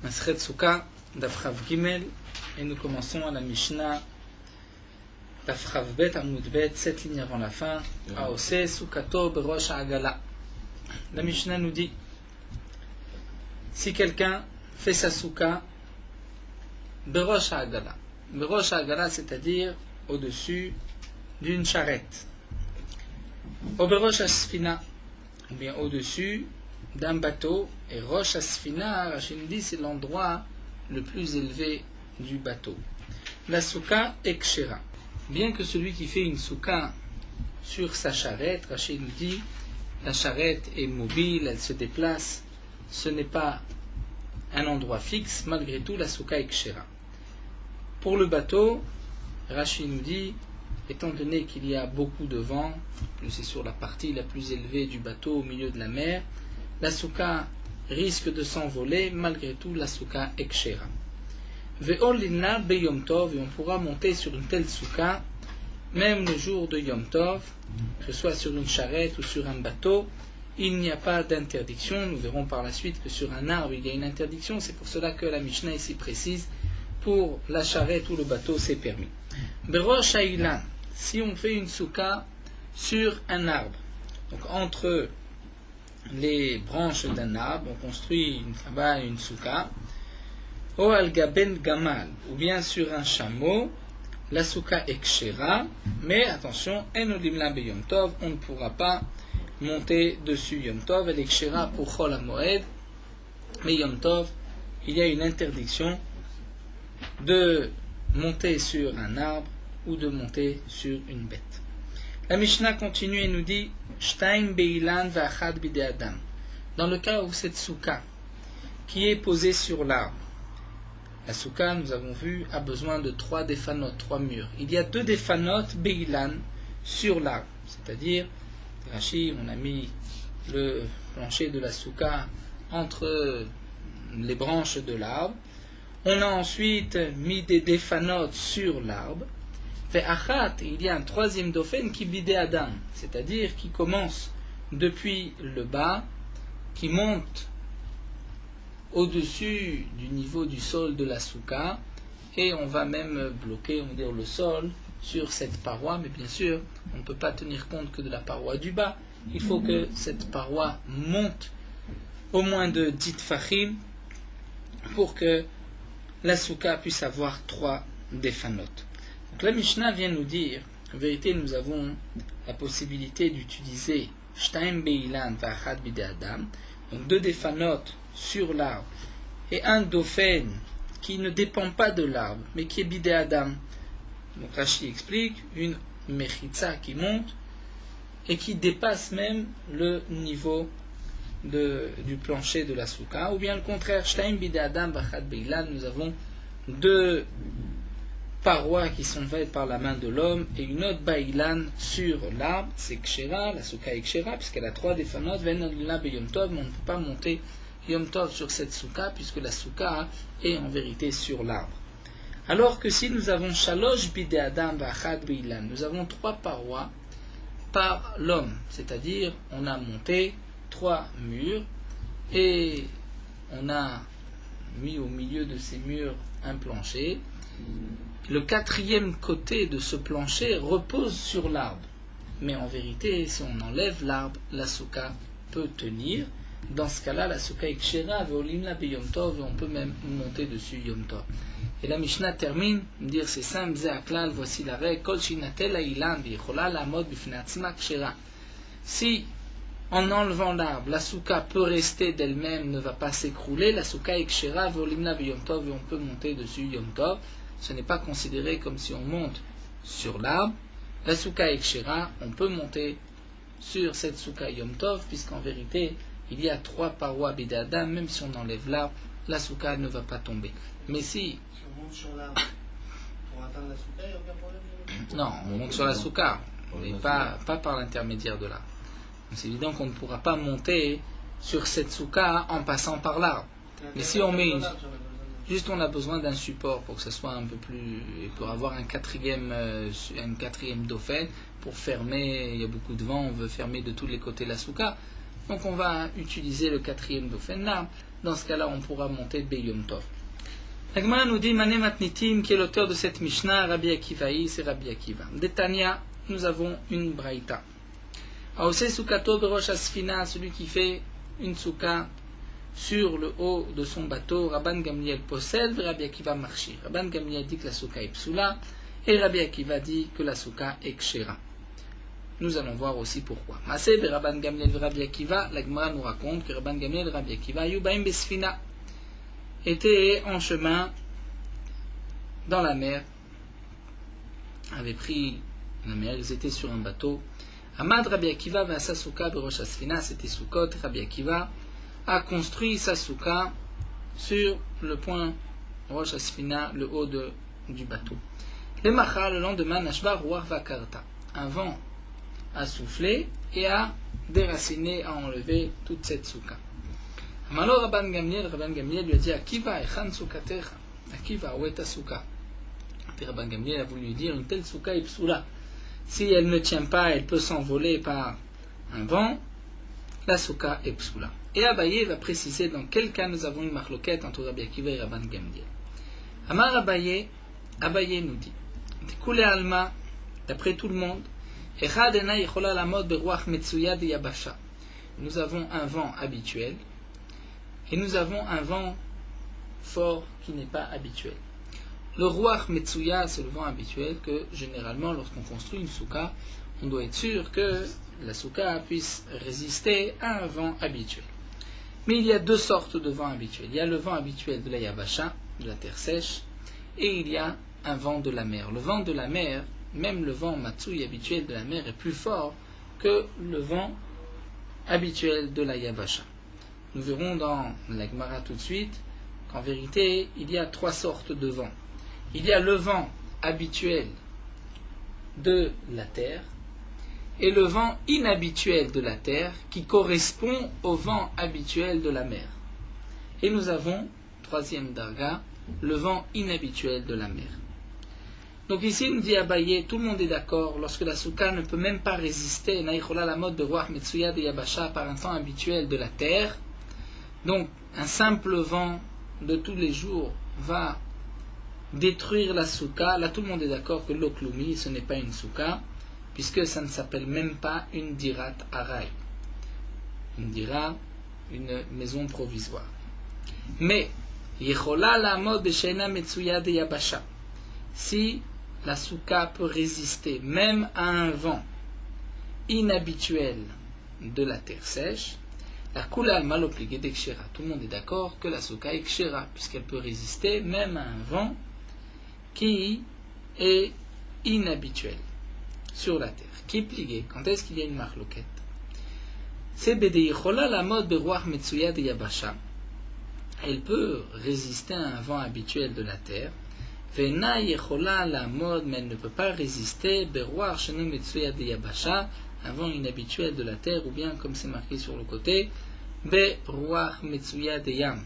Masret Souka, Daf Rav Gimel, et nous commençons à la Mishnah, Daf Rav Bet, Amoud Bet, 7 lignes avant la fin, Aose Soukato Berosh Agala. La Mishnah nous dit, si quelqu'un fait sa Souka, Berosh Agala. Berosh Agala, c'est-à-dire au-dessus d'une charrette. Au Berosh Asfina, ou bien au-dessus d'un bateau, et Rosh Asfina, Rachid dit, c'est l'endroit le plus élevé du bateau. La souka est kshera. Bien que celui qui fait une souka sur sa charrette, Rachid nous dit, la charrette est mobile, elle se déplace, ce n'est pas un endroit fixe, malgré tout la souka est kshera. Pour le bateau, Rachid nous dit, étant donné qu'il y a beaucoup de vent, c'est sur la partie la plus élevée du bateau au milieu de la mer, la souka risque de s'envoler, malgré tout la souka est kshera. Ve'olina be Yom Tov, et on pourra monter sur une telle souka, même le jour de Yom Tov, que ce soit sur une charrette ou sur un bateau, il n'y a pas d'interdiction. Nous verrons par la suite que sur un arbre il y a une interdiction, c'est pour cela que la Mishnah ici précise, pour la charrette ou le bateau c'est permis. Berosh Ha'ilan, si on fait une souka sur un arbre, donc entre les branches d'un arbre, on construit une souka, ou al gaben gamal, ou bien sur un chameau, la souka est kshera, mais attention, en olimla be Yom Tov, on ne pourra pas monter dessus Yom Tov, elle est kshera pour Chol HaMoed, mais Yom Tov, il y a une interdiction de monter sur un arbre ou de monter sur une bête. La Mishnah continue et nous dit Shtaim beilan va'achad bide adam. Dans le cas où cette souka qui est posée sur l'arbre, la souka, nous avons vu, a besoin de 3 défanot, 3 murs. Il y a 2 défanot beilan sur l'arbre, c'est-à-dire, Rachid, on a mis le plancher de la souka entre les branches de l'arbre. On a ensuite mis des défanotes sur l'arbre. Il y a un 3e dofen qui bidé Adam, c'est-à-dire qui commence depuis le bas, qui monte au-dessus du niveau du sol de la souka, et on va même bloquer, on va dire, le sol sur cette paroi, mais bien sûr, on ne peut pas tenir compte que de la paroi du bas. Il faut que cette paroi monte au moins de 10 tfachim pour que la souka puisse avoir 3 défanotes. Donc la Mishnah vient nous dire, en vérité nous avons la possibilité d'utiliser Shtaim Beilan Va'achad Bide Adam, donc 2 défanotes sur l'arbre, et un dofen qui ne dépend pas de l'arbre, mais qui est Bide Adam. Donc Rashi explique, une mechitza qui monte, et qui dépasse même le niveau du plancher de la souka, ou bien le contraire, Shtaim Bide Adam Va'achad Beilan, nous avons 2 parois qui sont faites par la main de l'homme et une autre baïlan sur l'arbre, c'est kshera, la souka est kshera, puisqu'elle a 3 défanotes, venolina be Yom Tov, mais on ne peut pas monter Yom Tov sur cette souka, puisque la souka est en vérité sur l'arbre. Alors que si nous avons shalosh bide adam va'achad baïlan, nous avons 3 parois par l'homme, c'est-à-dire on a monté 3 murs et on a mis au milieu de ces murs un plancher. Le 4e côté de ce plancher repose sur l'arbre. Mais en vérité, si on enlève l'arbre, la souka peut tenir. Dans ce cas-là, la souka est kshera, ve'olimla be Yom Tov, et on peut même monter dessus Yom Tov. Et la Mishnah termine, dire c'est simple, ze aklal, voici la règle, kol shinatel ha'ilan, v'yichola la'amod b'fnei atzma kshera. Si, en enlevant l'arbre, la souka peut rester d'elle-même, ne va pas s'écrouler, la souka est kshera, ve'olimla be Yom Tov, et on peut monter dessus Yom Tov. Ce n'est pas considéré comme si on monte sur l'arbre. La souka est kshera, on peut monter sur cette souka Yom Tov, puisqu'en vérité, il y a 3 parois bide Adam, même si on enlève l'arbre, la souka ne va pas tomber. Mais si on monte sur l'arbre pour atteindre la souka, il n'y a aucun problème. Non, on monte sur la souka, mais pas par l'intermédiaire de l'arbre. C'est évident qu'on ne pourra pas monter sur cette souka en passant par l'arbre. Mais si on met juste on a besoin d'un support pour que ce soit un peu plus, pour avoir un quatrième dofen pour fermer, il y a beaucoup de vent, on veut fermer de tous les côtés la souka, donc on va utiliser le 4e dofen là. dans ce cas-là, on pourra monter de Yom Tov. La Gemara nous dit, Mané Matnitim, qui est l'auteur de cette Mishnah, Rabbi Akivaï, c'est Rabbi Akiva. D'Etania, nous avons une braïta. Aose Sukato Berosh Asfina, celui qui fait une souka sur le haut de son bateau, Rabban Gamliel possède, Rabbi Akiva marchir. Rabban Gamliel dit que la souka est psoula, et Rabbi Akiva dit que la souka est kshera. Nous allons voir aussi pourquoi. Masé be Rabban Gamliel ve Rabbi Akiva, la Gemara nous raconte que Rabban Gamliel et Rabbi Akiva yubaim besfina étaient en chemin dans la mer, avaient pris la mer, ils étaient sur un bateau. Amad Rabbi Akiva va sa souka berosh asfina, c'était Sukkot. Rabbi Akiva a construit sa souka sur le point Rosh Asfina, le haut du bateau. Le macha, le lendemain, Nashbar Ruach Vakarta, un vent a soufflé et a déraciné, a enlevé toute cette souka. Alors Rabban Gamliel lui a dit, Akiva echan soukatecha, Akiva, où est ta souka? Rabban Gamliel a voulu lui dire, une telle souka est psoula. Si elle ne tient pas, elle peut s'envoler par un vent, la souka est psoula. Et Abaye va préciser dans quel cas nous avons une marloquette entre Rabbi Akiva et Rabban Gamliel. Amar Abaye nous dit, Koulé Alma, d'après tout le monde, nous avons un vent habituel et nous avons un vent fort qui n'est pas habituel. Le Ruach Metsuya, c'est le vent habituel que généralement lorsqu'on construit une souka, on doit être sûr que la souka puisse résister à un vent habituel. Mais il y a deux sortes de vents habituels. Il y a le vent habituel de la Yabasha, de la terre sèche, et il y a un vent de la mer. Le vent de la mer, même le vent Matsui habituel de la mer est plus fort que le vent habituel de la Yabasha. Nous verrons dans la Gemara tout de suite qu'en vérité, il y a trois sortes de vents. Il y a le vent habituel de la terre et le vent inhabituel de la terre qui correspond au vent habituel de la mer. Et nous avons, troisième darga, le vent inhabituel de la mer. Donc ici, nous dit Abaye, tout le monde est d'accord, lorsque la souka ne peut même pas résister, naïchola la mode de Ruach Metsuya de Yabasha par un vent habituel de la terre, donc un simple vent de tous les jours va détruire la souka. Là, tout le monde est d'accord que l'oklumi, ce n'est pas une souka, puisque ça ne s'appelle même pas une dirat aray. Une dira, une maison provisoire. Mais, Yechola la mode de Shena Metsuya de Yabasha. Si la souka peut résister même à un vent inhabituel de la terre sèche, la kula al malopligé d'ekshera. Tout le monde est d'accord que la souka est kshera, puisqu'elle peut résister même à un vent qui est inhabituel sur la terre. Qui est plié? Quand est-ce qu'il y a une marloquette? C'est Bedeichola la mode de Ruach Metsuya de Yabasha. Elle peut résister à un vent habituel de la terre. Vena yechola la mode, mais elle ne peut pas résister Beruach Shenu Metsuya de Yabasha, un vent inhabituel de la terre, ou bien comme c'est marqué sur le côté, Beruach Metsuya de Yam.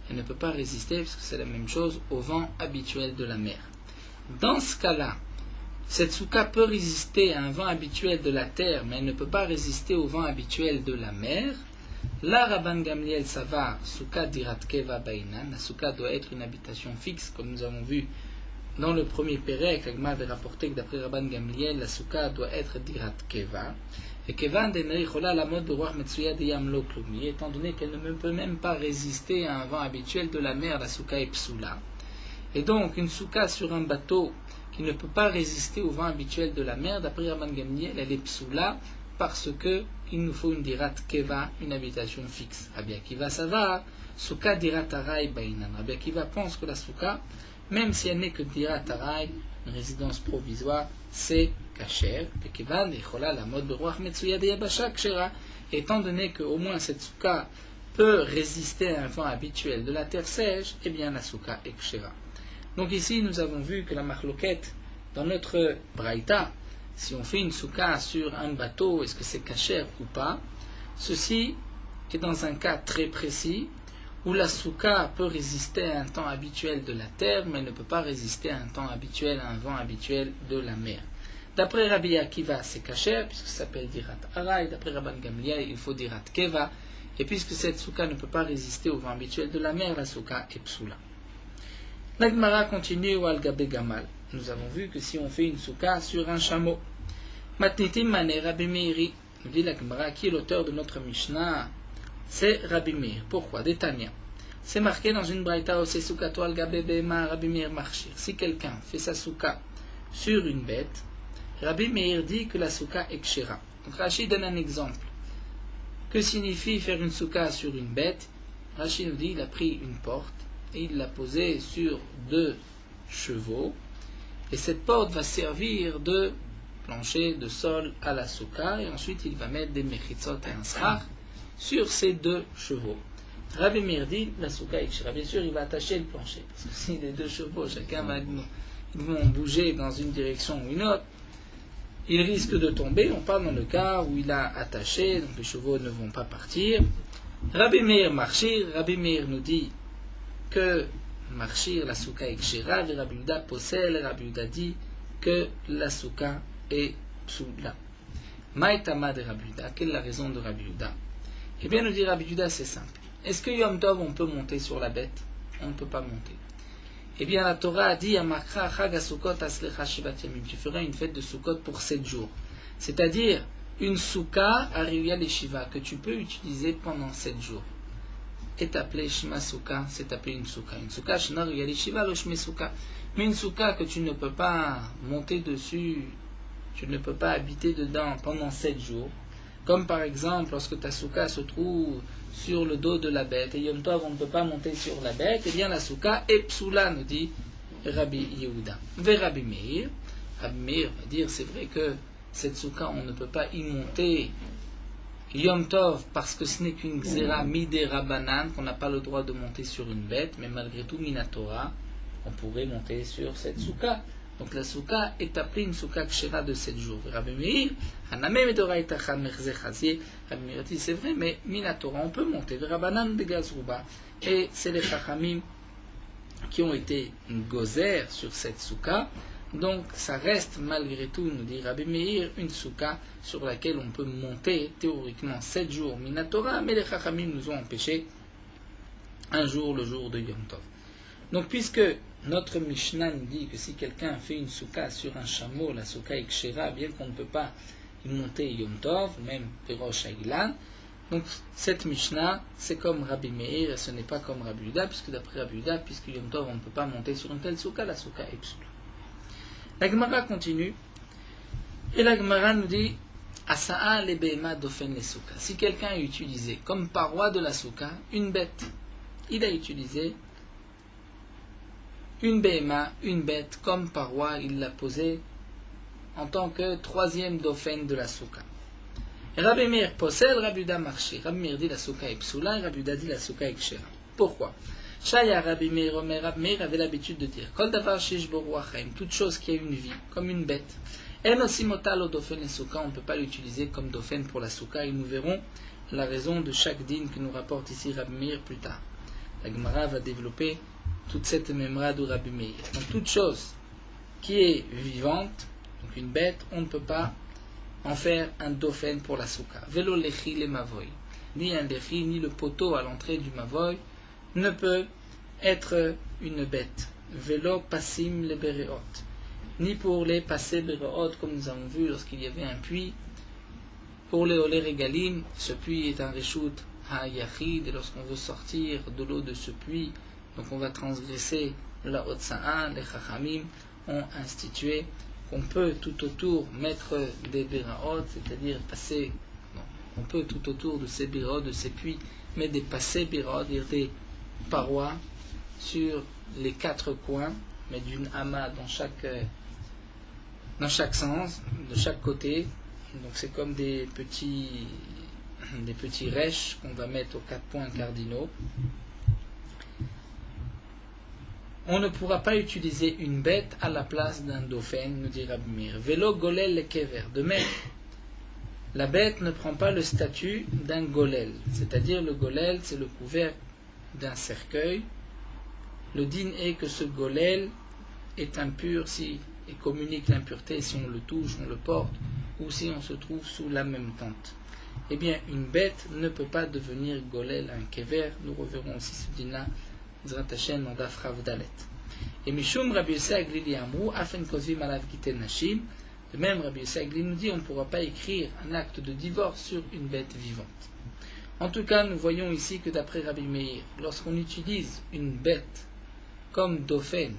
Elle ne peut pas résister, parce que c'est la même chose, au vent habituel de la mer. Dans ce cas-là, cette souka peut résister à un vent habituel de la terre, mais elle ne peut pas résister au vent habituel de la mer. La Rabban Gamliel Savar, souka dirat keva bainan, la souka doit être une habitation fixe, comme nous avons vu dans le premier pérec. L'Agma avait rapporté que d'après Rabban Gamliel, la souka doit être dirat keva. Et kevan denei chola la mode de Ruach Metsuya de Yam lo klumi, étant donné qu'elle ne peut même pas résister à un vent habituel de la mer, la souka est psoula. Et donc, une souka sur un bateau qui ne peut pas résister au vent habituel de la mer, d'après Rabban Gamliel, elle est psoula parce que il nous faut une dirat keva, une habitation fixe. Rabbi Akiva Savar, souka dirat aray bainan. Rabbi Akiva pense que la souka, même si elle n'est que dirat aray, une résidence provisoire, c'est kasher. Pekevan echola la mode de Ruach Metsuya de Yabasha kshera. Étant donné qu'au moins cette souka peut résister à un vent habituel de la terre sèche, eh bien la souka est kshera. Donc ici, nous avons vu que la marloquette, dans notre braïta, si on fait une souka sur un bateau, est-ce que c'est kasher ou pas? Ceci est dans un cas très précis, où la souka peut résister à un temps habituel de la terre, mais ne peut pas résister à un temps habituel, à un vent habituel de la mer. D'après Rabbi Akiva, c'est kasher, puisque ça s'appelle dirat aray. D'après Rabban Gamliel, il faut dirat keva. Et puisque cette souka ne peut pas résister au vent habituel de la mer, la souka est psoula. La Gemara continue au al-gabe gamal. Nous avons vu que si on fait une souka sur un chameau, matnitim mané Rabbi Meiri, nous dit la Gemara, qui est l'auteur de notre Mishnah, c'est Rabbi Meir. Pourquoi? Détania. C'est marqué dans une braïta, c'est soukato al-gabe bema Rabbi Meir marchir. Si quelqu'un fait sa souka sur une bête, Rabbi Meir dit que la souka est kshera. Donc Rashi donne un exemple. Que signifie faire une souka sur une bête? Rashi nous dit il a pris une porte et il l'a posée sur 2 chevaux. Et cette porte va servir de plancher, de sol à la souka. Et ensuite il va mettre des mechitzot et un srach sur ces 2 chevaux. Rabbi Meir dit la souka est kshera. Bien sûr il va attacher le plancher. Parce que si les 2 chevaux, chacun va ils vont bouger dans une direction ou une autre, il risque de tomber. On parle dans le cas où il a attaché, donc les chevaux ne vont pas partir. Rabbi Meir marchir, Rabbi Meir nous dit que marchir, la souka est kshera, et Rabbi Yehuda possède, Rabbi Yehuda dit que la souka est psoula. Maïtama de Rabbi Yehuda, quelle est la raison de Rabbi Yehuda? Eh bien, nous dit Rabbi Yehuda, c'est simple. Est-ce que Yom Tov, on peut monter sur la bête? On ne peut pas monter. Eh bien, la Torah a dit tu feras une fête de Sukkot pour 7 jours. C'est-à-dire une souka Ariya Leshiva que tu peux utiliser pendant 7 jours. Est appelée Shema Souka, c'est appelé une souka. Une souka Shena Ariya Leshiva, le Shme Souka. Mais une souka que tu ne peux pas monter dessus, tu ne peux pas habiter dedans pendant 7 jours. Comme par exemple, lorsque ta souka se trouve sur le dos de la bête, et Yom Tov, on ne peut pas monter sur la bête, et bien la souka est psoula, nous dit Rabbi Yehuda. Ve Rabbi Meir va dire, c'est vrai que cette souka, on ne peut pas y monter Yom Tov, parce que ce n'est qu'une xéra midé rabanan, qu'on n'a pas le droit de monter sur une bête, mais malgré tout, minatora, on pourrait monter sur cette souka. Donc la souka est appelée une souka kshera de 7 jours. Rabbi Meir, c'est vrai, mais minatora, on peut monter. Et c'est les chachamim qui ont été gozer sur cette souka. Donc ça reste malgré tout, nous dit Rabbi Meir, une souka sur laquelle on peut monter théoriquement 7 jours minatora, mais les chachamim nous ont empêché un jour, le jour de Yom Tov. Donc puisque notre Mishnah nous dit que si quelqu'un fait une souka sur un chameau, la souka est kshera, bien qu'on ne peut pas y monter Yom Tov, même Perosh Haïlan. Donc cette Mishnah, c'est comme Rabbi Meir, et ce n'est pas comme Rabbi Yehuda, puisque d'après Rabbi Yehuda, puisque Yom Tov, on ne peut pas monter sur une telle souka, la souka est psoula. La Gemara continue, et la Gemara nous dit Asa'a le behema dofen le souka. Si quelqu'un a utilisé comme paroi de la souka une bête, il a utilisé une behema, une bête, comme paroi, il l'a posée en tant que 3e dofen de la souka. Et Rabbi Meir possède, Rabbi Yehuda marché. Rabbi Meir dit la souka est psoula, et Rabbi Yehuda dit la souka est kshera. Pourquoi? Shaya Rabbi Meir, Rabbi Meir avait l'habitude de dire Kol davar sheish bo ruach chaim, toute chose qui a une vie, comme une bête. En osimota lo dofen et souka, on ne peut pas l'utiliser comme dofen pour la souka, et nous verrons la raison de chaque din que nous rapporte ici Rabbi Meir plus tard. La Gemara va développer toute cette mémoire de Rabbi Meir. Donc toute chose qui est vivante, donc une bête, on ne peut pas en faire un dofen pour la souka. Velo lechi le mavoy. Ni un lechi, ni le poteau à l'entrée du mavoy ne peut être une bête. Velo passim le bereot. Ni pour les passer bereot, comme nous avons vu lorsqu'il y avait un puits. Pour les olé regalim, ce puits est un reshut ha-yachid, et lorsqu'on veut sortir de l'eau de ce puits, donc on va transgresser la Hotsa'a, les Chachamim ont institué qu'on peut tout autour mettre des béraot, c'est-à-dire passer, on peut tout autour de ces béraot, de ces puits, mettre des passés béraot, dire des parois sur les 4 coins, mais d'une amas dans chaque sens, de chaque côté. Donc c'est comme des petits rêches qu'on va mettre aux 4 points cardinaux. On ne pourra pas utiliser une bête à la place d'un dauphin, nous dit Rabbi Meir. Vélo golel le kever. De même, la bête ne prend pas le statut d'un golel. C'est-à-dire le golel, c'est le couvercle d'un cercueil. Le din est que ce golel est impur et communique l'impureté si on le touche, on le porte, ou si on se trouve sous la même tente. eh bien une bête ne peut pas devenir golel, un kever. Nous reverrons aussi ce dîner Zrat Hashem dans Daf Rav Dalet. Et Mishum Rabbi Yossi Aglili Amrou, Afen Kozvim Alav Gitel Nashim. De même, Rabbi Yossi Aglili nous dit on ne pourra pas écrire un acte de divorce sur une bête vivante. En tout cas, nous voyons ici que d'après Rabbi Meir, lorsqu'on utilise une bête comme dauphin,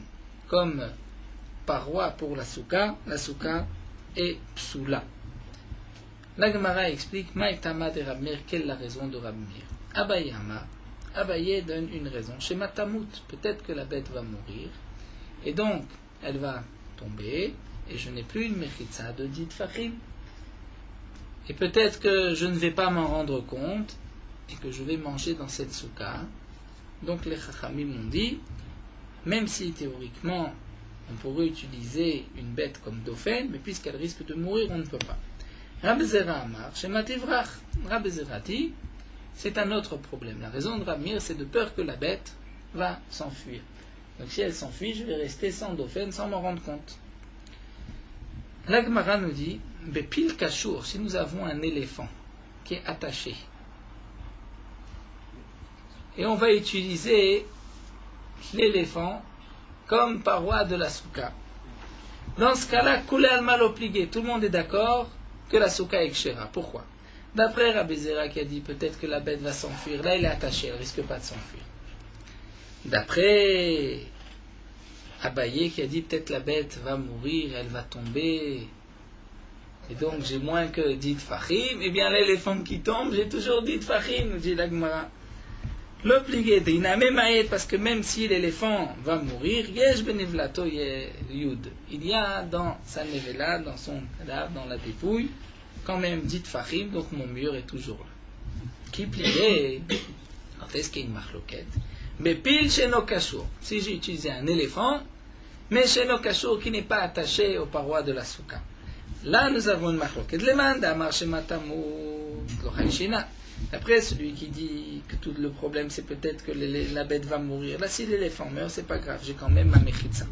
comme paroi pour la souka est psoula. La Gemara explique Maïtama de Rabbi Meir, quelle est la raison de Rabbi Meir. Abaye Amar, Abaye donne une raison. Chez Matamut, peut-être que la bête va mourir, et donc elle va tomber, et je n'ai plus une mechitza de dit fachim. Et peut-être que je ne vais pas m'en rendre compte, et que je vais manger dans cette souka. Donc les chachamim m'ont dit, même si théoriquement on pourrait utiliser une bête comme dauphin, mais puisqu'elle risque de mourir, on ne peut pas. Rabbi Zera Amar, Shema Tivrach. Rabbi Zera dit, c'est un autre problème. La raison de Rabbi Meir, c'est de peur que la bête va s'enfuir. Donc si elle s'enfuit, je vais rester sans dauphin, sans m'en rendre compte. La Gemara nous dit, Bepil Kashour, si nous avons un éléphant qui est attaché, et on va utiliser l'éléphant comme paroi de la souka. Dans ce cas-là, Koulé al-mal obligé, tout le monde est d'accord que la souka est kshera. Pourquoi? D'après Rabbi Zera qui a dit peut-être que la bête va s'enfuir, là il est attaché, elle ne risque pas de s'enfuir. D'après Abaye qui a dit peut-être la bête va mourir, elle va tomber, et donc j'ai moins que 10 fachim, et bien l'éléphant qui tombe, j'ai toujours 10 fachim, nous dit la Gemara. L'obligé parce que même si l'éléphant va mourir, yesh benevlato yud. Il y a dans sa nevela, dans son cadavre, dans la dépouille, quand même 10 fachim, donc mon mur est toujours là. Qui plié? Quand est-ce qu'il y a une marloquette? Mais pile chez nos cachours. Si j'ai utilisé un éléphant, mais chez nos cachours qui n'est pas attaché aux parois de la souka. Là, nous avons une marloquette. Le manda marche matamou l'ochaïchina. Après, celui qui dit que tout le problème, c'est peut-être que la bête va mourir. Là, si l'éléphant meurt, c'est pas grave, j'ai quand même ma mechitza.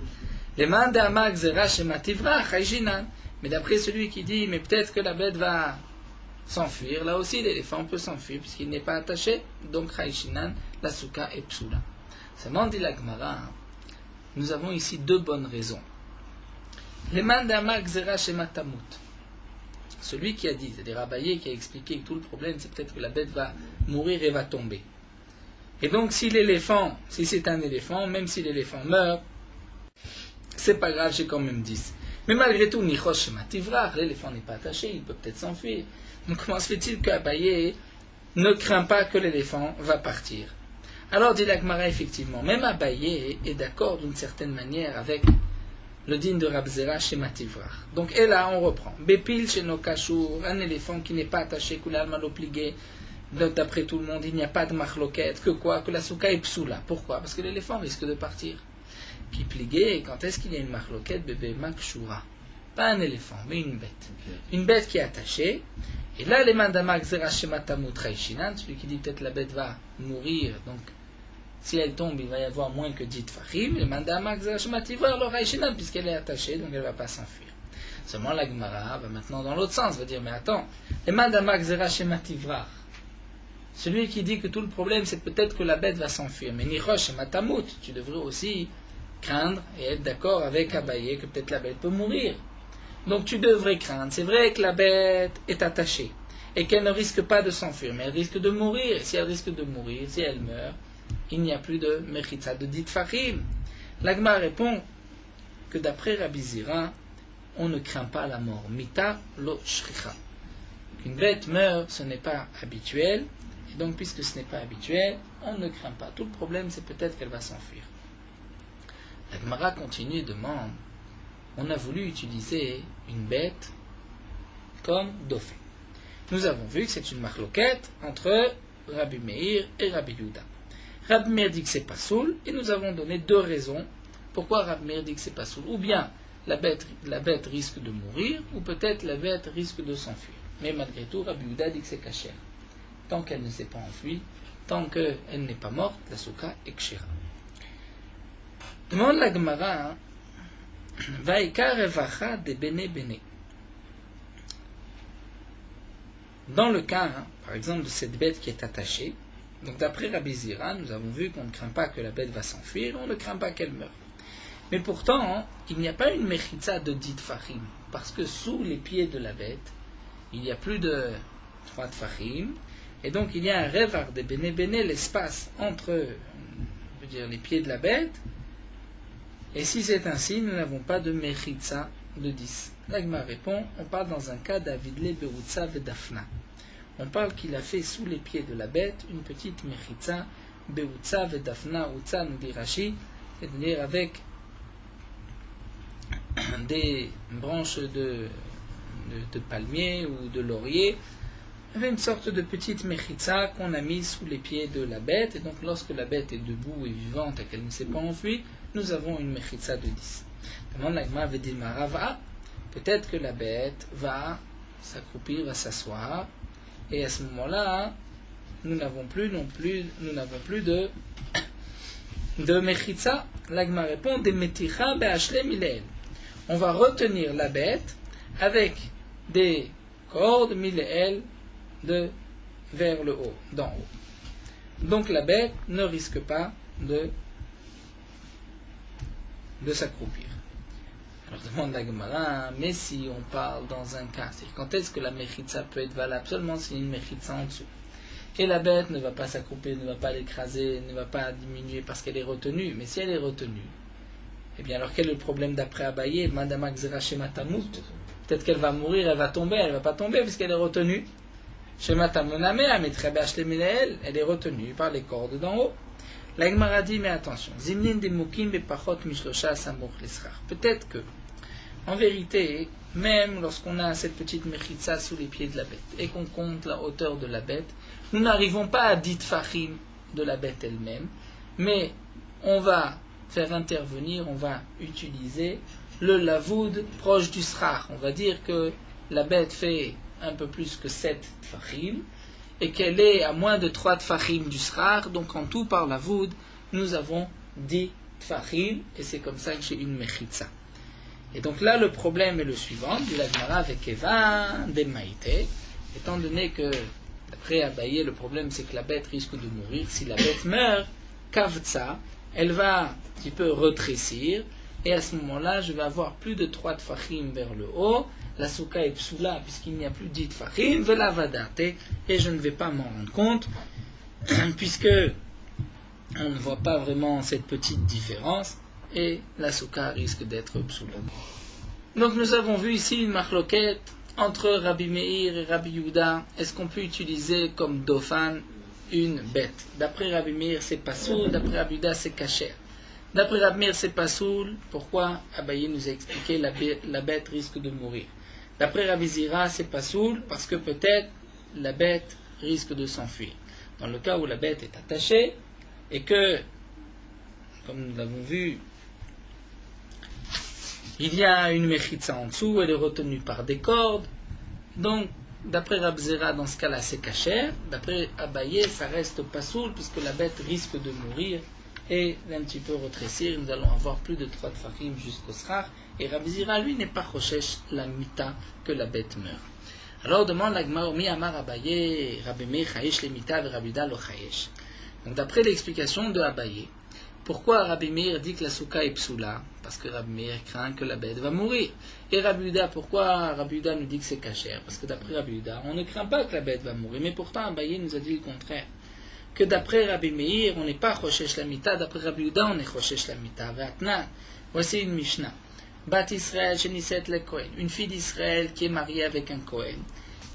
Le manda amar zera shema tivra chaïchinan. Mais d'après celui qui dit, mais peut-être que la bête va s'enfuir, là aussi l'éléphant peut s'enfuir puisqu'il n'est pas attaché. Donc chaïchinan, la souka est psoula. Seulement dit la Gemara, nous avons ici deux bonnes raisons. Le manda amar zera shema tamut. Celui qui a dit, c'est-à-dire Abaye qui a expliqué que tout le problème, c'est peut-être que la bête va mourir et va tomber. Et donc, si c'est un éléphant, même si l'éléphant meurt, c'est pas grave, j'ai quand même 10. Mais malgré tout, Nichosh Shema Tivrach, l'éléphant n'est pas attaché, il peut peut-être s'enfuir. Donc, comment se fait-il qu'Abaye ne craint pas que l'éléphant va partir? Alors, dit la Gemara, effectivement, même Abaye est d'accord d'une certaine manière avec le din de Rabbi Zera chez Mativrach. Donc, et là, on reprend. Bepil chez nos kashour, un éléphant qui n'est pas attaché, koulal mal obligé. Donc, d'après tout le monde, il n'y a pas de machloquette. Que quoi? Que la souka est psoula. Pourquoi? Parce que l'éléphant risque de partir. Qui pligué, quand est-ce qu'il y a une machloquette? Bébé makshura. Pas un éléphant, mais une bête. Une bête qui est attachée. Et là, les mandamak zera chez matamut raishinan, celui qui dit peut-être la bête va mourir, donc si elle tombe, il va y avoir moins que 10 fachim. Le mandamak zera chez mativrar, le raishinan, puisqu'elle est attachée, donc elle ne va pas s'enfuir. Seulement la Gemara va maintenant dans l'autre sens, va dire, mais attends, le mandamak zera chez mativrar, celui qui dit que tout le problème c'est peut-être que la bête va s'enfuir, mais nichosh et matamut, tu devrais aussi craindre et être d'accord avec Abaye que peut-être la bête peut mourir. Donc tu devrais craindre. C'est vrai que la bête est attachée et qu'elle ne risque pas de s'enfuir, mais elle risque de mourir. Et si elle risque de mourir, si elle meurt, il n'y a plus de mechitza de dit fachim. L'Agma répond que d'après Rabbi Zera, on ne craint pas la mort. Mita lo shricha. Qu'une bête meurt, ce n'est pas habituel. Et donc, puisque ce n'est pas habituel, on ne craint pas. Tout le problème, c'est peut-être qu'elle va s'enfuir. La Gemara continue et demande, on a voulu utiliser une bête comme dauphin. Nous avons vu que c'est une marloquette entre Rabbi Meir et Rabbi Yehuda. Rabbi Meir dit que c'est pas soul, et nous avons donné deux raisons pourquoi Rabbi Meir dit que c'est pas soul. Ou bien la bête risque de mourir, ou peut-être la bête risque de s'enfuir. Mais malgré tout, Rabbi Yehuda dit que c'est kasher. Tant qu'elle ne s'est pas enfuie, tant qu'elle n'est pas morte, la souka est kshera. Demande la Gemara, Vaïka revacha de bene bene. Dans le cas, par exemple, de cette bête qui est attachée, donc d'après Rabbi Zira, nous avons vu qu'on ne craint pas que la bête va s'enfuir, on ne craint pas qu'elle meure. Mais pourtant, il n'y a pas une mechitza de 10 tfachim, parce que sous les pieds de la bête, il y a plus de 3 tfachim, et donc il y a un revar de bene bene, l'espace entre les pieds de la bête, et si c'est ainsi, nous n'avons pas de mechitza de 10. L'Agma répond, on parle dans un cas d'Avidle Beroutsa Vedafna. On parle qu'il a fait sous les pieds de la bête une petite mechitza, Beroutsa Vedafna, Outsa nous dit Rashi, c'est-à-dire avec des branches de palmier ou de laurier. Il y avait une sorte de petite mechitza qu'on a mise sous les pieds de la bête, et donc lorsque la bête est debout et vivante et qu'elle ne s'est pas enfuie, nous avons une mechitza de 10. Demande l'Agma Vedil Marava, peut-être que la bête va s'accroupir, va s'asseoir, et à ce moment-là, nous n'avons plus de mechitza. L'Agma répond, des meticha be'ashle milel. On va retenir la bête avec des cordes milel vers le haut, d'en haut. Donc la bête ne risque pas de s'accroupir. Alors demande la Gemara, mais si on parle dans un cas, c'est quand est-ce que la mechitza peut être valable? Seulement s'il y a une mechitza en dessous. Et la bête ne va pas s'accroupir, ne va pas l'écraser, ne va pas diminuer parce qu'elle est retenue. Mais si elle est retenue, eh bien alors quel est le problème d'après Abaye? Madame Akzera Shema Tamut. Peut-être qu'elle va mourir, elle va tomber, elle ne va pas tomber puisqu'elle est retenue. Shema Tamuname, elle est retenue par les cordes d'en haut. La Gemara dit, mais attention, Zimnin de Mukim Bepachot Mishlosha Samoch Lesrar. Peut-être que, en vérité, même lorsqu'on a cette petite mechitza sous les pieds de la bête et qu'on compte la hauteur de la bête, nous n'arrivons pas à 10 tfachim de la bête elle-même, mais on va faire intervenir, on va utiliser le lavoud proche du srar. On va dire que la bête fait un peu plus que 7 tfachim et qu'elle est à moins de 3 tfachim du srar, donc en tout par lavoud, nous avons 10 tfachim et c'est comme ça que j'ai une mechitza. Et donc là, le problème est le suivant, dit la Gemara avec Eva de Maïté, étant donné que, d'après Abaye, le problème c'est que la bête risque de mourir. Si la bête meurt, Kavtsa, elle va un petit peu retrécir, et à ce moment-là, je vais avoir plus de 3 tfachim vers le haut, la souka est psoula, puisqu'il n'y a plus 10 tfachim, vela vadate, et je ne vais pas m'en rendre compte, puisque on ne voit pas vraiment cette petite différence, et la souka risque d'être psoula. Donc nous avons vu ici une marloquette entre Rabbi Meir et Rabbi Yehuda. Est-ce qu'on peut utiliser comme dofan une bête? D'après Rabbi Meir c'est pasoul, d'après Rabbi Yehuda c'est kasher. D'après Rabbi Meir c'est pasoul, pourquoi? Abaye nous a expliqué la bête risque de mourir. D'après Rabbi Zira c'est pasoul parce que peut-être la bête risque de s'enfuir. Dans le cas où la bête est attachée et que, comme nous l'avons vu, il y a une mechitza en dessous, elle est retenue par des cordes. Donc, d'après Rabbi Zera, dans ce cas-là, c'est kasher. D'après Abaye, ça reste pasoul, puisque la bête risque de mourir et d'un petit peu retrécir. Nous allons avoir plus de 3 tfachim jusqu'au srar. Et Rabbi Zera, lui, n'est pas choshesh la mita que la bête meurt. Alors, demande la Gemara, mi amar Abaye, Rabbi Meir chayesh le mita, et Rabbi Yehuda lo chayesh. Donc, d'après l'explication de Abaye, pourquoi Rabbi Meir dit que la souka est psoula? Parce que Rabbi Meir craint que la bête va mourir. Et Rabbi Yehuda, pourquoi Rabbi Yehuda nous dit que c'est kasher? Parce que d'après Rabbi Yehuda, on ne craint pas que la bête va mourir. Mais pourtant, Abaye nous a dit le contraire. Que d'après Rabbi Meir, on n'est pas choshesh la mita. D'après Rabbi Yehuda, on est choshesh la mita. Vatnan. Voici une Mishnah. Bat Israël sheniset le Kohen. Une fille d'Israël qui est mariée avec un Kohen.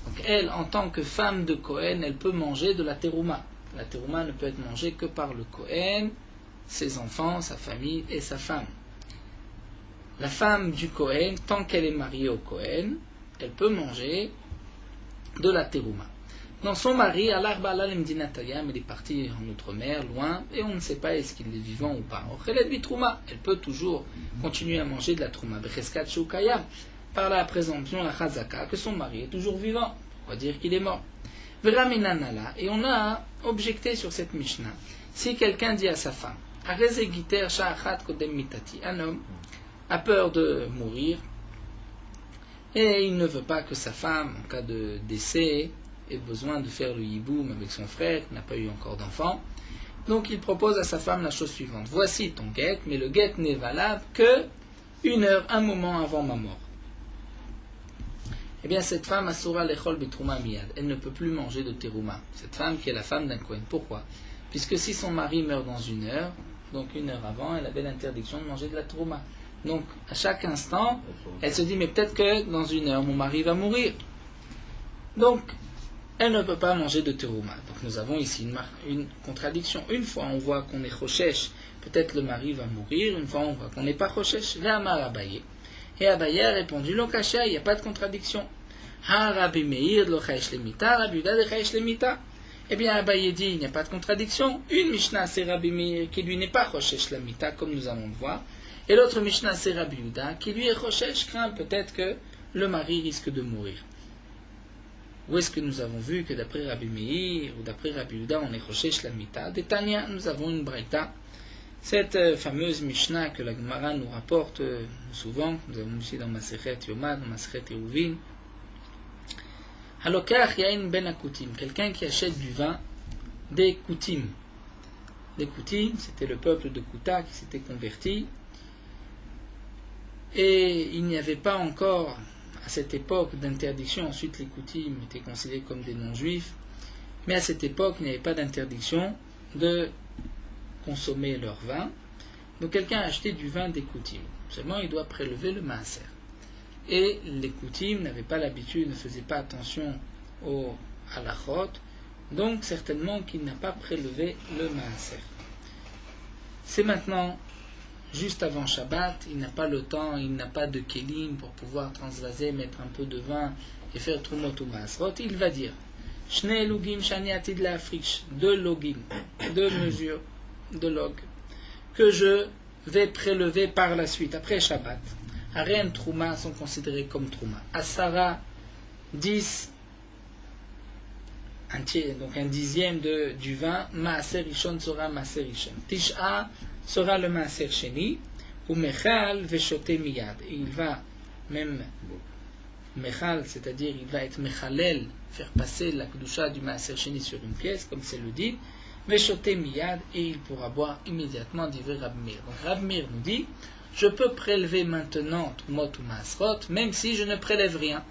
Donc elle, en tant que femme de Kohen, elle peut manger de la terouma. La terouma ne peut être mangée que par le Kohen, ses enfants, sa famille et sa femme. La femme du Kohen, tant qu'elle est mariée au Kohen, elle peut manger de la terouma. Dans son mari, il est parti en outre-mer, loin, et on ne sait pas est-ce qu'il est vivant ou pas. Elle peut toujours continuer à manger de la trouma. Par la présomption, la chazaka, que son mari est toujours vivant. On va dire qu'il est mort. Et on a objecté sur cette Mishnah. Si quelqu'un dit à sa femme, un homme a peur de mourir et il ne veut pas que sa femme, en cas de décès, ait besoin de faire le hiboum avec son frère, qui n'a pas eu encore d'enfant. Donc il propose à sa femme la chose suivante. Voici ton guet, mais le guet n'est valable que 1 heure, un moment avant ma mort. Eh bien cette femme, Asura lechol betrouma miyad, elle ne peut plus manger de terouma. Cette femme qui est la femme d'un Kohen. Pourquoi? Puisque si son mari meurt dans 1 heure, donc 1 heure avant, elle avait l'interdiction de manger de la terouma. Donc à chaque instant, elle se dit, mais peut-être que dans 1 heure, mon mari va mourir. Donc, elle ne peut pas manger de terouma. Donc nous avons ici une contradiction. Une fois on voit qu'on est chochesh, peut-être le mari va mourir. Une fois on voit qu'on n'est pas chochesh. L'amar Abaye. Et Abaye a répondu, lo kasha, il n'y a pas de contradiction. Ha Rabbi Meir lo chayesh lemita, Rabbi Yuda de chayesh lemita. Eh bien Abaye dit, il n'y a pas de contradiction. Une Mishnah c'est Rabbi Meir qui lui n'est pas chochesh lemita, comme nous allons le voir. Et l'autre Mishnah c'est Rabbi Yuda qui lui est chochesh, craint peut-être que le mari risque de mourir. Où est-ce que nous avons vu que d'après Rabbi Meir ou d'après Rabbi Yuda on est chochesh lamita? Des Tanya, nous avons une braïta. Cette fameuse Mishnah que la Gemara nous rapporte souvent, nous avons ici dans Masechet Yoma, dans Masechet Eruvin. Halokach yain ben akutim, quelqu'un qui achète du vin des Koutim. Les Koutim, c'était le peuple de Kouta qui s'était converti. Et il n'y avait pas encore à cette époque d'interdiction. Ensuite les Koutim étaient considérés comme des non-juifs, mais à cette époque il n'y avait pas d'interdiction de consommer leur vin. Donc quelqu'un a acheté du vin des Koutim, seulement il doit prélever le maaser. Et les Koutim n'avaient pas l'habitude, ne faisaient pas attention au halachot, donc certainement qu'il n'a pas prélevé le maaser. C'est maintenant juste avant Shabbat, il n'a pas le temps, il n'a pas de kelim pour pouvoir transvaser, mettre un peu de vin et faire trumot ou maasrot. Il va dire Shne logim shani atid la'afrish, 2 logim, 2 mesures de log, que je vais prélever par la suite, après Shabbat. Aren trouma sont considérés comme trouma. Asara, 10, donc un dixième du vin. Maaser rishon sera maaser rishon. Tisha sera le maaser sheni. Ou mechal veshote miyad. Et il va même mechal, c'est-à-dire il va être mechalel, faire passer la kedusha du maaser sheni sur une pièce, comme c'est le dit. Veshote miyad, et il pourra boire immédiatement, dit Rabbi Meir. Donc Rabbi Meir nous dit, je peux prélever maintenant trumot ou maasrot, même si je ne prélève rien.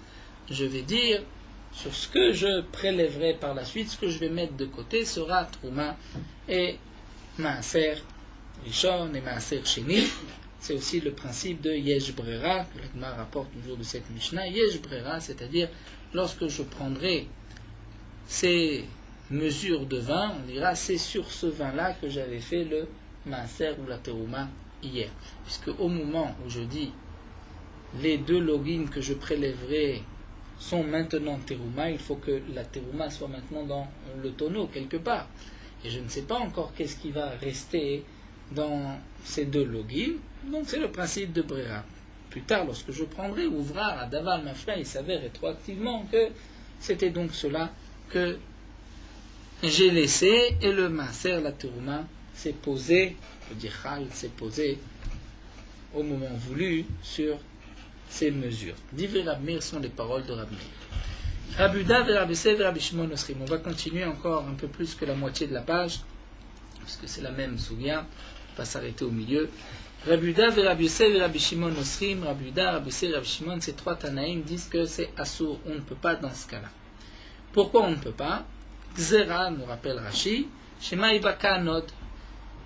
Je vais dire, sur ce que je prélèverai par la suite, ce que je vais mettre de côté sera trouma et maaser rishon et maaser sheni. C'est aussi le principe de yesh brera, que l'Agma rapporte toujours de cette Mishnah. Yesh brera, c'est-à-dire, lorsque je prendrai ces mesures de vin, on dira, c'est sur ce vin-là que j'avais fait le maaser ou la terouma hier. Puisque au moment où je dis les 2 logim que je prélèverai sont maintenant terouma, il faut que la terouma soit maintenant dans le tonneau quelque part. Et je ne sais pas encore qu'est-ce qui va rester dans ces 2 logim. Donc c'est le principe de Brera. Plus tard, lorsque je prendrai Ouvrar à Daval Mafla, il s'avère rétroactivement que c'était donc cela que j'ai laissé, et le maaser, la terouma, s'est posé, je veux dire Chal, s'est posé au moment voulu sur ces mesures. Divrei Rabbi Meir sont les paroles de Rabbi Meir. Rabbi Yuda et Rabbi Yosef et Rabbi Shimon Osrim. On va continuer encore un peu plus que la moitié de la page, puisque c'est la même sougia, on ne va pas s'arrêter au milieu. Rabbi Yuda et Rabbi Yosef et Rabbi Shimon Osrim. Rabbi Yuda, Rabbi Yosef et Rabbi Shimon, ces 3 Tanaïm disent que c'est assour, on ne peut pas dans ce cas-là. Pourquoi on ne peut pas? Gzera, nous rappelle Rashi, Shema Ibaka Anod.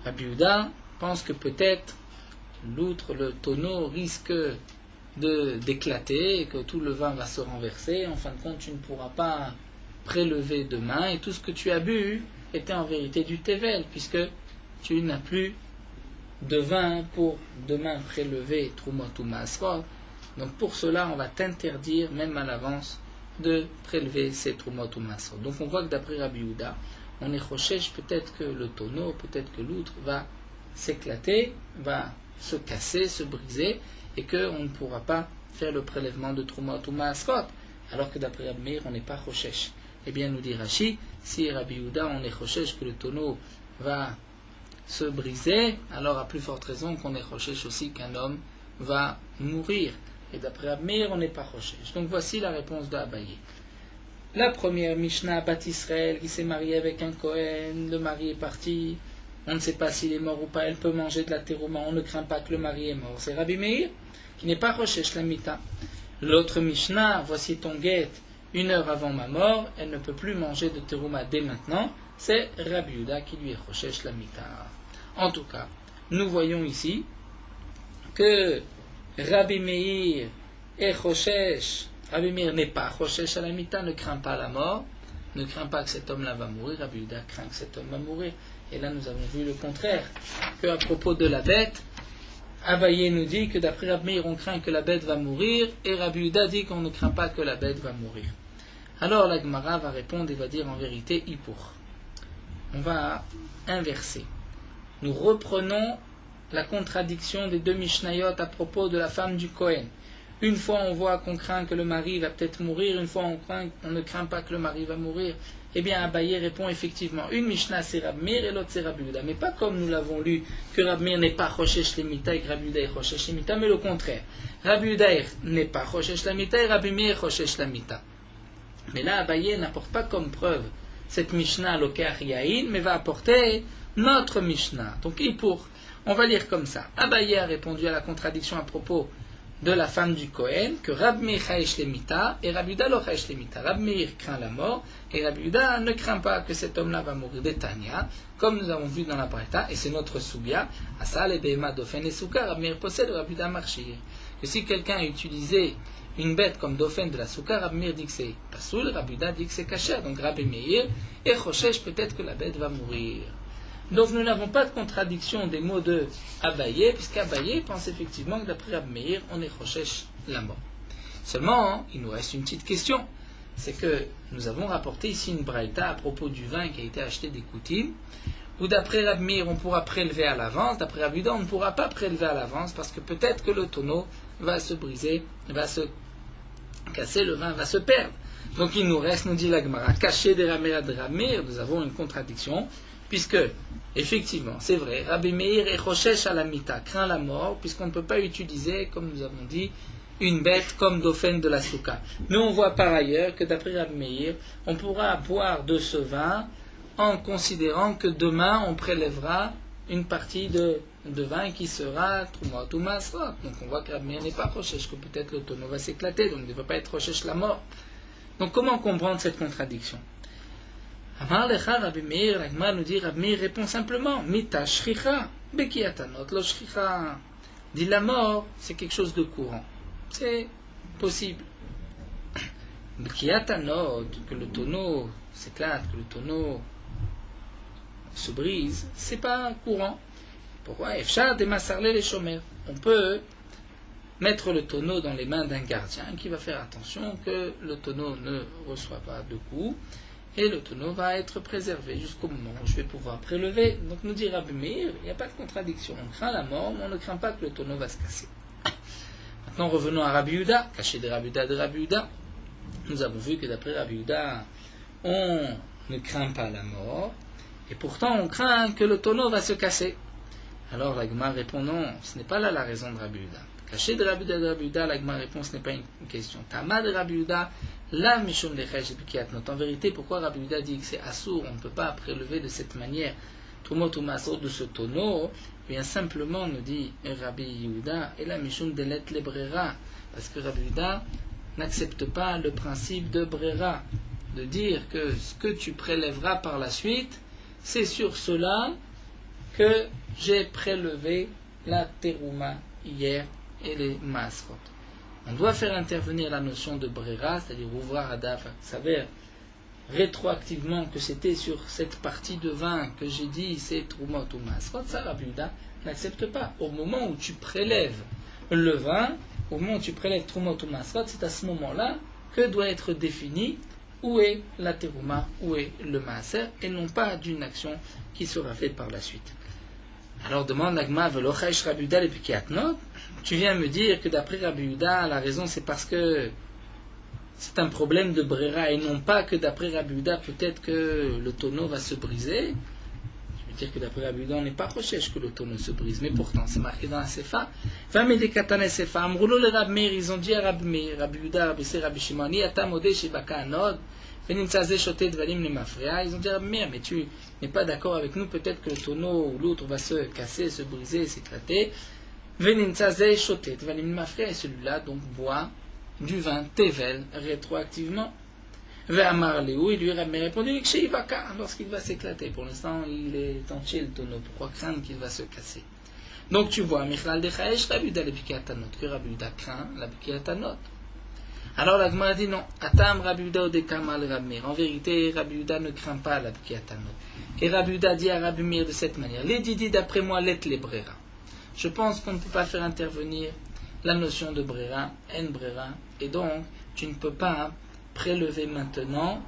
Rabbi Yuda pense que peut-être l'outre, le tonneau risque d'éclater et que tout le vin va se renverser. En fin de compte, tu ne pourras pas prélever demain et tout ce que tu as bu était en vérité du tevel, puisque tu n'as plus de vin pour demain prélever trumot ou maasrot. Donc pour cela, on va t'interdire, même à l'avance, de prélever ces trumot ou maasrot. Donc on voit que d'après Rabbi Yuda, on est chochesh, peut-être que le tonneau, peut-être que l'outre va s'éclater, va se casser, se briser, et qu'on ne pourra pas faire le prélèvement de trumot ou maasrot, alors que d'après Rabbi Meir, on n'est pas chochesh. Eh bien, nous dit Rashi, si Rabbi Yuda, on est chochesh que le tonneau va se briser, alors à plus forte raison qu'on est chochesh aussi qu'un homme va mourir. Et d'après Rabbi Meir, on n'est pas chochesh. Donc voici la réponse d'Abaye. La première Mishnah, Bat Israël, qui s'est mariée avec un Kohen, le mari est parti, on ne sait pas s'il est mort ou pas, elle peut manger de la terouma, on ne craint pas que le mari est mort. C'est Rabbi Meir qui n'est pas Rochesh la Mita. L'autre Mishnah, voici ton guet, 1 heure avant ma mort, elle ne peut plus manger de terouma dès maintenant, c'est Rabbi Yehuda qui lui est Rochesh la Mita. En tout cas, nous voyons ici que Rabbi Meir est Rochesh. Rabbi Meir n'est pas Rochesh à la Mita, ne craint pas la mort, ne craint pas que cet homme-là va mourir. Rabbi Yehuda craint que cet homme va mourir. Et là, nous avons vu le contraire, qu'à propos de la bête, Abaye nous dit que d'après Rabbi Meir, on craint que la bête va mourir, et Rabbi Yehuda dit qu'on ne craint pas que la bête va mourir. Alors la Gemara va répondre et va dire en vérité Hippour. On va inverser. Nous reprenons la contradiction des deux Mishnayot à propos de la femme du Kohen. Une fois on voit qu'on craint que le mari va peut-être mourir, une fois on ne craint pas que le mari va mourir. Eh bien Abaye répond effectivement, une Mishnah c'est Rabbi Meir et l'autre c'est Rabbi Yehuda. Mais pas comme nous l'avons lu, que Rabbi Meir n'est pas Rochesh Lemita et que Rabbi Yehuda est Rochesh Lemita, mais le contraire. Rabbi Yehuda n'est pas Rochesh Lemita et Rabbi Meir est Rochesh Lemita. Mais là Abaye n'apporte pas comme preuve cette Mishnah Lokach Yain, mais va apporter notre Mishnah. Donc on va lire comme ça. Abaye a répondu à la contradiction à propos de la femme du Kohen, que Rabbi Meir chayesh lemita et Rabbi Yehuda lo chayesh lemita. Rabbi Meir craint la mort et Rabbi Yehuda ne craint pas que cet homme-là va mourir d'Etania, comme nous avons vu dans la Braïta, et c'est notre Soubia, Asal et Behema Dofen et Souka, Rabbi Meir possède Rabbi Yehuda marchir. Que si quelqu'un a utilisé une bête comme Dofen de la Souka, Rabbi Meir dit que c'est Pasoul, Rabbi Yehuda dit que c'est Kacher. Donc Rabbi Meir et Choshesh, peut-être que la bête va mourir. Donc nous n'avons pas de contradiction des mots de Abaye, puisqu'Abaye pense effectivement que d'après Rabbi Meir, on est Rochesh la mort. Seulement, il nous reste une petite question, c'est que nous avons rapporté ici une braïta à propos du vin qui a été acheté des Koutim, où d'après Rabbi Meir, on pourra prélever à l'avance, d'après Rabbi Yehuda, on ne pourra pas prélever à l'avance, parce que peut-être que le tonneau va se briser, va se casser, le vin va se perdre. Donc il nous reste, nous dit la Gemara, caché des Raméra de Rabbi Meir, nous avons une contradiction, puisque, effectivement, c'est vrai, Rabbi Meir et Rochesh à la Mita craint la mort, puisqu'on ne peut pas utiliser, comme nous avons dit, une bête comme Dofen de la Souka. Mais on voit par ailleurs que d'après Rabbi Meir, on pourra boire de ce vin en considérant que demain on prélèvera une partie de vin qui sera Troumot ou Masrot. Donc on voit que Rabbi Meir n'est pas Rochesh, que peut-être le tonneau va s'éclater, donc il ne va pas être Rochesh la mort. Donc comment comprendre cette contradiction? Amar lecha Rabbi Meir, la Gemara nous dit, Rabbi Meir répond simplement, Mita shricha, bekiatanot lo shricha. Dit la mort, c'est quelque chose de courant. C'est possible. Bekiatanot, que le tonneau s'éclate, que le tonneau se brise, c'est pas courant. Pourquoi? Efshar de masarle les chomers. On peut mettre le tonneau dans les mains d'un gardien qui va faire attention que le tonneau ne reçoit pas de coups. Et le tonneau va être préservé jusqu'au moment où je vais pouvoir prélever. Donc nous dit Rabbi Meir, il n'y a pas de contradiction. On craint la mort, mais on ne craint pas que le tonneau va se casser. Maintenant revenons à Rabbi Yehuda, caché de Rabbi Yehuda. Nous avons vu que d'après Rabbi Yehuda, on ne craint pas la mort, et pourtant on craint que le tonneau va se casser. Alors la Gemara répond non, ce n'est pas là la raison de Rabbi Yehuda. Caché de Rabbi Yehuda, la Gemara répond ce n'est pas une question. Tama de Rabbi Yehuda, la mishum lechesh bekiatnot. En vérité, pourquoi Rabbi Yehuda dit que c'est assour, on ne peut pas prélever de cette manière Trumot ou Masrot de ce tonneau? Bien simplement, nous dit Rabbi Yehuda, et la mishum delet le brera, parce que Rabbi Yehuda n'accepte pas le principe de brera, de dire que ce que tu prélèveras par la suite, c'est sur cela que j'ai prélevé la terouma hier et les masrot. On doit faire intervenir la notion de brera, c'est-à-dire ouvrar adaf, s'avère rétroactivement que c'était sur cette partie de vin que j'ai dit c'est Trumot ou Masrot. Ça, Rabbi Yehuda n'accepte pas. Au moment où tu prélèves le vin, au moment où tu prélèves Trumot ou Masrot, c'est à ce moment-là que doit être défini où est la terouma, où est le maaser, et non pas d'une action qui sera faite par la suite. Alors demande l'agma velochash Rabbi Yehuda le pikiatnot. Tu viens me dire que d'après Rabbi Yehuda, la raison c'est parce que c'est un problème de brera et non pas que d'après Rabbi Yehuda peut-être que le tonneau va se briser. Je veux dire que d'après Rabbi Yehuda on n'est pas recherche que le tonneau se brise, mais pourtant c'est marqué dans la Sefa. Va me décataner Sefa. Amroulo le Rabbi Meir, ils ont dit à Rabbi Meir, Rabbi Yehuda, Rabbi Ser, Rabbi Shimoni, Atamode Shibaka Anod, Ils ont dit, mais tu n'es pas d'accord avec nous, peut-être que le tonneau ou l'autre va se casser, se briser, s'éclater. Et celui-là donc boit du vin Tevel rétroactivement. Il lui a répondu lorsqu'il va s'éclater. Pour l'instant, il est entier le tonneau. Pourquoi craindre qu'il va se casser? Donc tu vois, Michlal Dechaesh, Rabbi le Bikiatanot, que Rabbi craint la Bikiatanot. Alors la Gemara dit non. Atam Rabbi Yehuda Odekamal Rabbi. En vérité, Rabbi Yehuda ne craint pas la Bikiatanot. Et Rabbi Yehuda dit à Rabbi Meir de cette manière. Les didi d'après moi, let les brera. Je pense qu'on ne peut pas faire intervenir la notion de brera, en brera, et donc tu ne peux pas prélever maintenant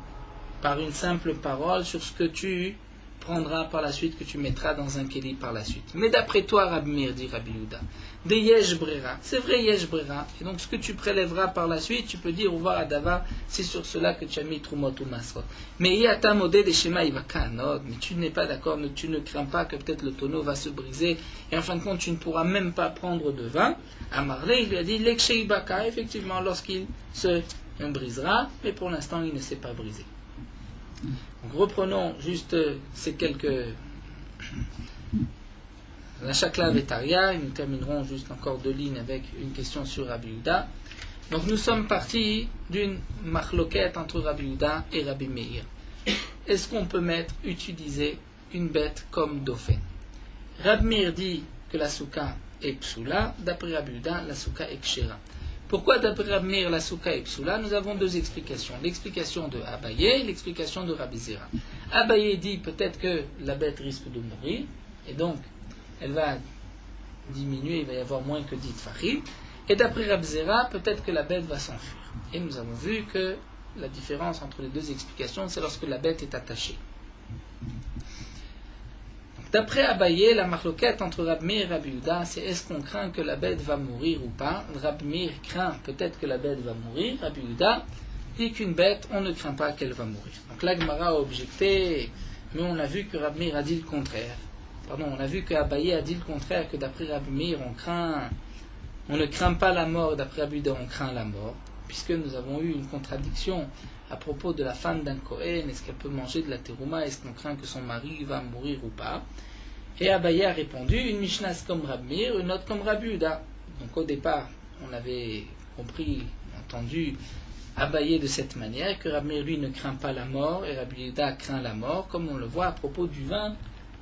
par une simple parole sur ce que tu prendras par la suite, que tu mettras dans un kéli par la suite. Mais d'après toi, Rabbi Meir, dit Rabbi Yehuda, de yesh brera, c'est vrai yesh brera, et donc ce que tu prélèveras par la suite, tu peux dire au revoir à Dava, c'est sur cela que tu as mis Trumot ou Masrot. Mais yata modé des schémas il va kanod, mais tu n'es pas d'accord, tu ne crains pas que peut-être le tonneau va se briser, et en fin de compte tu ne pourras même pas prendre de vin. À Marley, il lui a dit l'ekshei baka, effectivement lorsqu'il se brisera, mais pour l'instant il ne s'est pas brisé. Donc reprenons juste ces quelques la Shakla Vetaria, et nous terminerons juste encore 2 lignes avec une question sur Rabbi Yehuda. Donc nous sommes partis d'une machloquette entre Rabbi Yehuda et Rabbi Meir. Est-ce qu'on peut utiliser une bête comme dauphin? Rabbi Meir dit que la souka est psoula, d'après Rabbi Yehuda, la souka est kshera. Pourquoi d'après Rabbi Meir la souka est psoula? Nous avons 2 explications. L'explication de Abaye et l'explication de Rabbi Zera. Abaye dit peut-être que la bête risque de mourir, et donc elle va diminuer, il va y avoir moins que 10 tfachim. Et d'après Rabbi Zera, peut-être que la bête va s'enfuir. Et nous avons vu que la différence entre les 2 explications, c'est lorsque la bête est attachée. D'après Abaye, la marloquette entre Rabbi Meir et Rabbi Yehuda, c'est est-ce qu'on craint que la bête va mourir ou pas? Rabbi Meir craint peut-être que la bête va mourir. Rabbi Yehuda dit qu'une bête, on ne craint pas qu'elle va mourir. Donc la Gemara a objecté, mais on a vu que Rabbi Meir a dit le contraire. On a vu que Abaye a dit le contraire, que d'après Rabbi Meir, on ne craint pas la mort, d'après Rabbi Yehuda, on craint la mort, puisque nous avons eu une contradiction à propos de la femme d'un Kohen, est-ce qu'elle peut manger de la terouma, est-ce qu'on craint que son mari va mourir ou pas? Et Abaye a répondu, une Mishnah comme Rabbi Meir, une autre comme Rabbi Yehuda. Donc au départ, on avait compris, entendu Abaye de cette manière, que Rabbi Meir lui ne craint pas la mort, et Rabbi Yehuda craint la mort, comme on le voit à propos du vin.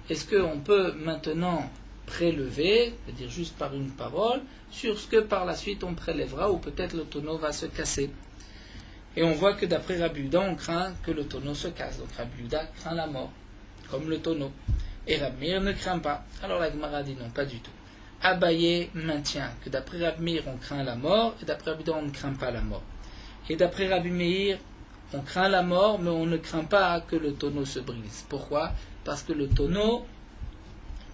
Est-ce qu'on peut maintenant prélever, c'est-à-dire juste par une parole, sur ce que par la suite on prélèvera, ou peut-être le tonneau va se casser? Et on voit que d'après Rabbi Yehuda, on craint que le tonneau se casse. Donc Rabbi Yehuda craint la mort, comme le tonneau. Et Rabbi Meir ne craint pas. Alors la Gemara dit non, pas du tout. Abaye maintient que d'après Rabbi Meir, on craint la mort, et d'après Rabbi Yehuda, on ne craint pas la mort. Et d'après Rabbi Meir, on craint la mort, mais on ne craint pas que le tonneau se brise. Pourquoi? Parce que le tonneau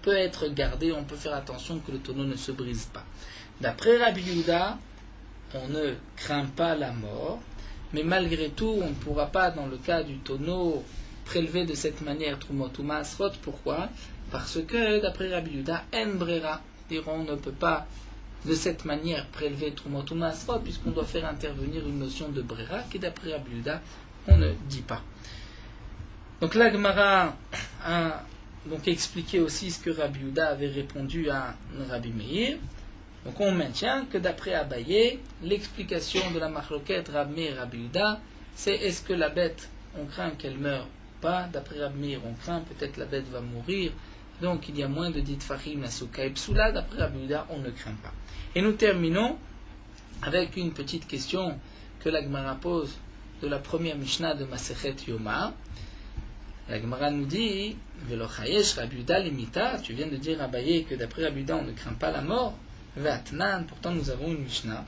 peut être gardé, on peut faire attention que le tonneau ne se brise pas. D'après Rabbi Yehuda, on ne craint pas la mort, mais malgré tout, on ne pourra pas, dans le cas du tonneau, prélever de cette manière Trumot ou Masrot. Pourquoi? Parce que, d'après Rabbi Yehuda, en brera, on ne peut pas de cette manière prélever Trumot ou Masrot, puisqu'on doit faire intervenir une notion de brera, qui d'après Rabbi Yehuda, on ne dit pas. Donc la Gemara a donc expliqué aussi ce que Rabbi Yehuda avait répondu à Rabbi Meir. Donc on maintient que d'après Abaye, l'explication de la marloquette Rabbi Meir et Rabbi Yehuda, c'est est-ce que la bête, on craint qu'elle meure ou pas? D'après Rabbi Meir, on craint peut-être la bête va mourir, donc il y a moins de dit Fahim, la souka et psoula. D'après Rabbi Yehuda, on ne craint pas. Et nous terminons avec une petite question que la Gemara pose de la première Mishnah de Masechet Yoma. La Gemara nous dit, Velo chayesh Rabbi Yehuda limita, tu viens de dire à Abaye que d'après Rabbi Yehuda, on ne craint pas la mort. Vatnan, pourtant nous avons une Mishnah.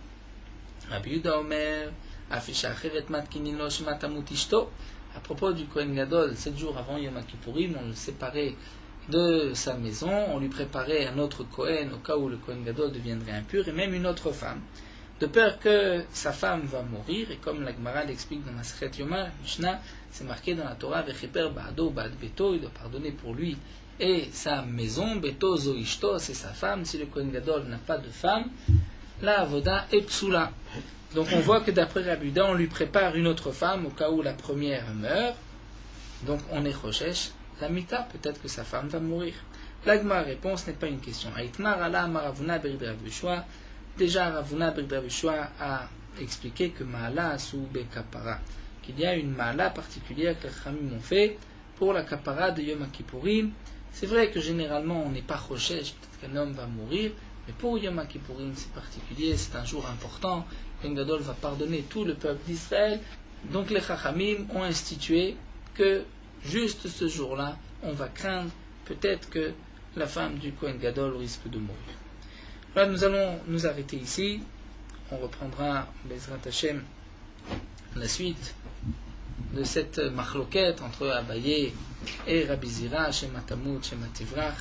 Rabbi Yehuda Omer, Afisha Achevet Matkinino Shematamut Ishto. À propos du Kohen Gadol, 7 jours avant Yom Kippourim, on le séparait de sa maison, on lui préparait un autre Kohen au cas où le Kohen Gadol deviendrait impur, et même une autre femme, de peur que sa femme va mourir. Et comme la Gemara l'explique dans Masechet Yoma, Mishnah, c'est marqué dans la Torah, Vecheper Ba'ado Ba'ad Beto, il doit pardonner pour lui et sa maison. Beto Zo Ishto, c'est sa femme. Si le Kohen Gadol n'a pas de femme, la Avoda est psoula. Donc on voit que d'après Rabbi Yehuda, on lui prépare une autre femme au cas où la première meurt. Donc on est Rochesh, la mita, peut-être que sa femme va mourir. L'agma répond, ce n'est pas une question. Aitmar ala maravuna berber Yeshua. Déjà Ravuna berber Yeshua a expliqué que Maala sou bekapara, qu'il y a une Maala particulière que les Chachamim ont fait pour la kapara de Yom Kippourim. C'est vrai que généralement on n'est pas Rochesh, peut-être qu'un homme va mourir, mais pour Yom Kippourim c'est particulier, c'est un jour important. Kohen Gadol va pardonner tout le peuple d'Israël. Donc les Chachamim ont institué que juste ce jour-là, on va craindre peut-être que la femme du Kohen Gadol risque de mourir. Voilà, nous allons nous arrêter ici. On reprendra Bezrat Hashem la suite de cette machloquette entre Abaye et Rabbi Zira, Shema Tamud, Shema Tivrach.